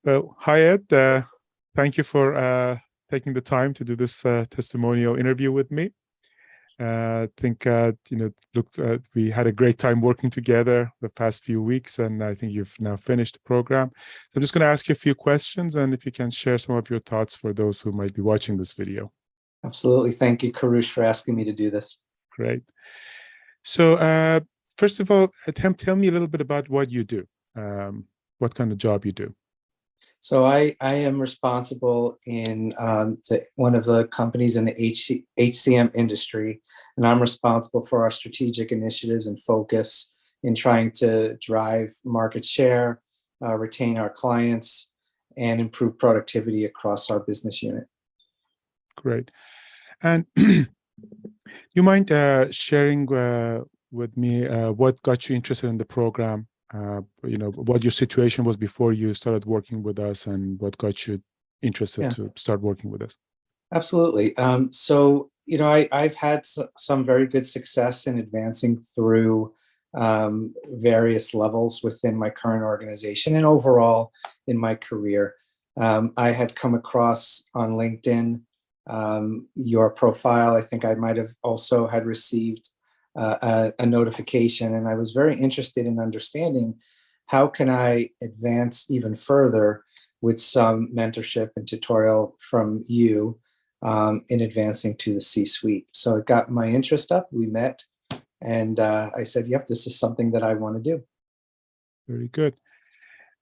Well, hi Ed. Thank you for taking the time to do this testimonial interview with me. I think we had a great time working together the past few weeks, and I think you've now finished the program. So I'm just going to ask you a few questions, and if you can share some of your thoughts for those who might be watching this video. Absolutely. Thank you, Karush, for asking me to do this. Great. So first of all, tell me a little bit about what you do, what kind of job you do. So I am responsible in one of the companies in the HCM industry, and I'm responsible for our strategic initiatives and focus in trying to drive market share, retain our clients, and improve productivity across our business unit. Great. And you mind sharing with me what got you interested in the program? What your situation was before you started working with us, and what got you interested to start working with us? Absolutely. I've had some very good success in advancing through various levels within my current organization and overall in my career. I had come across on LinkedIn your profile. I think I might have also had received a notification, and I was very interested in understanding how can I advance even further with some mentorship and tutorial from you in advancing to the C-suite. So it got my interest up. We met, and I said, yep, this is something that I want to do. Very good.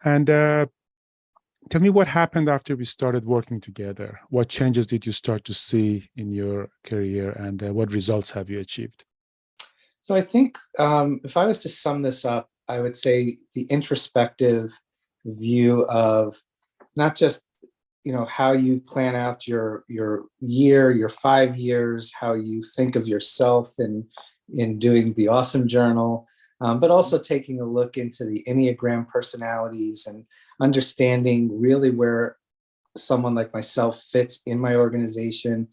And tell me what happened after we started working together. What changes did you start to see in your career, and what results have you achieved? So I think if I was to sum this up, I would say the introspective view of not just how you plan out your year, your 5 years, how you think of yourself in doing the Awesome Journal, but also taking a look into the Enneagram personalities and understanding really where someone like myself fits in my organization,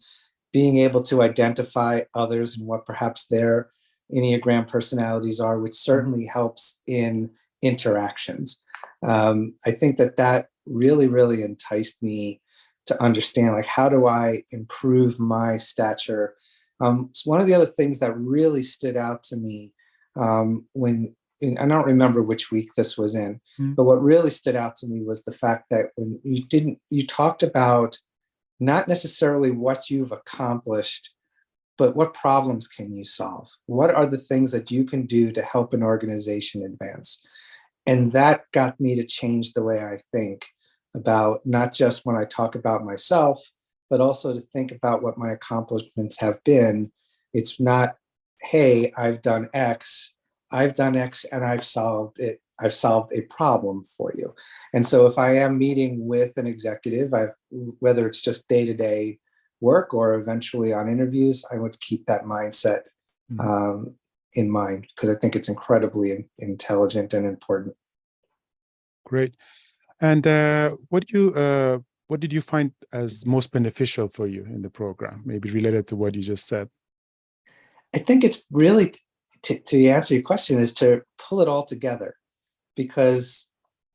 being able to identify others and what perhaps their Enneagram personalities are, which certainly helps in interactions. I think that really, really enticed me to understand, like, how do I improve my stature? So one of the other things that really stood out to me I don't remember which week this was in, but what really stood out to me was the fact that when you talked about not necessarily what you've accomplished, but what problems can you solve? What are the things that you can do to help an organization advance? And that got me to change the way I think about not just when I talk about myself, but also to think about what my accomplishments have been. It's not, hey, I've done X and I've solved it. I've solved a problem for you. And so if I am meeting with an executive, whether it's just day-to-day work or eventually on interviews, I would keep that mindset in mind, because I think it's incredibly intelligent and important. Great. And what did you find as most beneficial for you in the program, maybe related to what you just said? I think it's really, to answer your question, is to pull it all together, because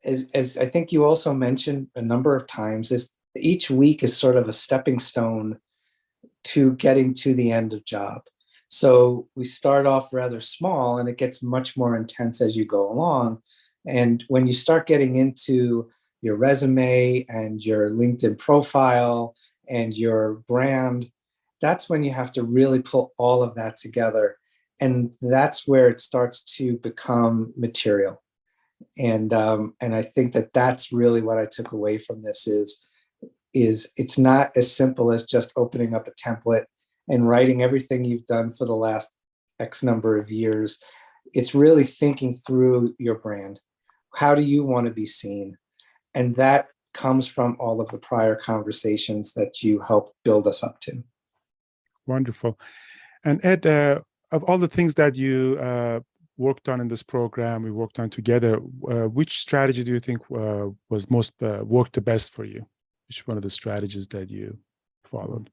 as I think you also mentioned a number of times, each week is sort of a stepping stone to getting to the end of job. So we start off rather small, and it gets much more intense as you go along. And when you start getting into your resume and your LinkedIn profile and your brand, that's when you have to really pull all of that together. And that's where it starts to become material. And I think that's really what I took away from this is it's not as simple as just opening up a template and writing everything you've done for the last X number of years. It's really thinking through your brand. How do you want to be seen? And that comes from all of the prior conversations that you helped build us up to. Wonderful. And Ed, of all the things that you worked on in this program, we worked on together, which strategy do you think was most worked the best for you? Which one of the strategies that you followed?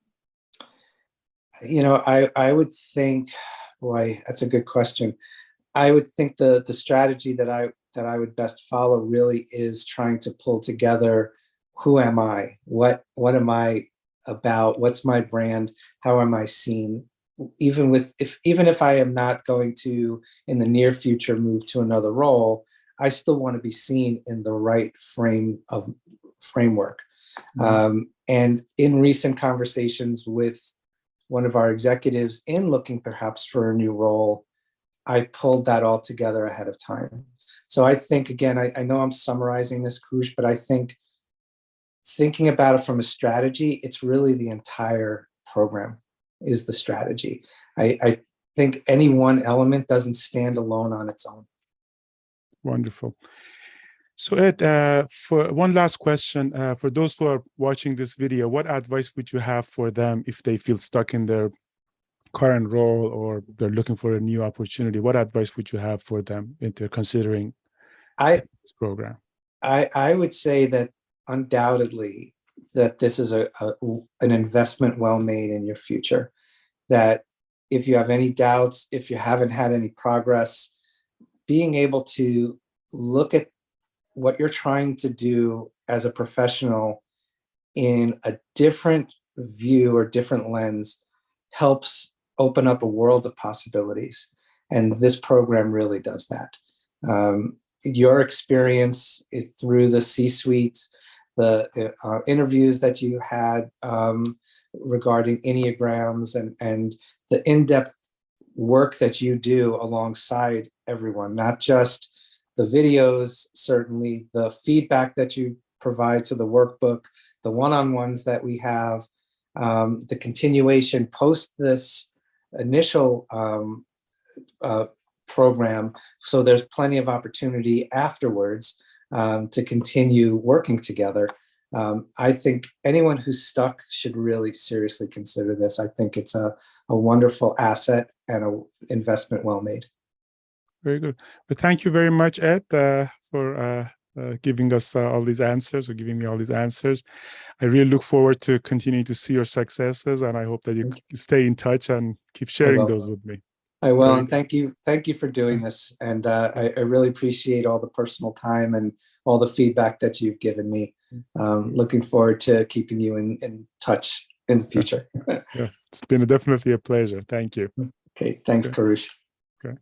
I would think, boy, that's a good question. I would think the strategy that that I would best follow really is trying to pull together, who am I? What am I about? What's my brand? How am I seen? Even if I am not going to, in the near future, move to another role, I still want to be seen in the right framework. And in recent conversations with one of our executives in looking perhaps for a new role, I pulled that all together ahead of time. So I think, again, I know I'm summarizing this, Kush, but I think thinking about it from a strategy, it's really the entire program is the strategy. I think any one element doesn't stand alone on its own. Wonderful. So Ed, for one last question, for those who are watching this video, what advice would you have for them if they feel stuck in their current role or they're looking for a new opportunity? What advice would you have for them if they're considering this program? I would say that undoubtedly that this is an investment well made in your future. That if you have any doubts, if you haven't had any progress, being able to look at what you're trying to do as a professional in a different view or different lens helps open up a world of possibilities. And this program really does that. Your experience through the C-suites, the interviews that you had regarding Enneagrams and the in-depth work that you do alongside everyone, not just the videos, certainly the feedback that you provide to the workbook, the one-on-ones that we have, the continuation post this initial program. So there's plenty of opportunity afterwards to continue working together. I think anyone who's stuck should really seriously consider this. I think it's a wonderful asset and an investment well made. Very good. Well, thank you very much, Ed, for giving us all these answers, or giving me all these answers. I really look forward to continuing to see your successes, and I hope that you stay in touch and keep sharing those with me. I will, and thank you for doing this. And I really appreciate all the personal time and all the feedback that you've given me. Looking forward to keeping you in touch in the future. Yeah, it's been definitely a pleasure. Thank you. Okay, thanks, Karush. Okay.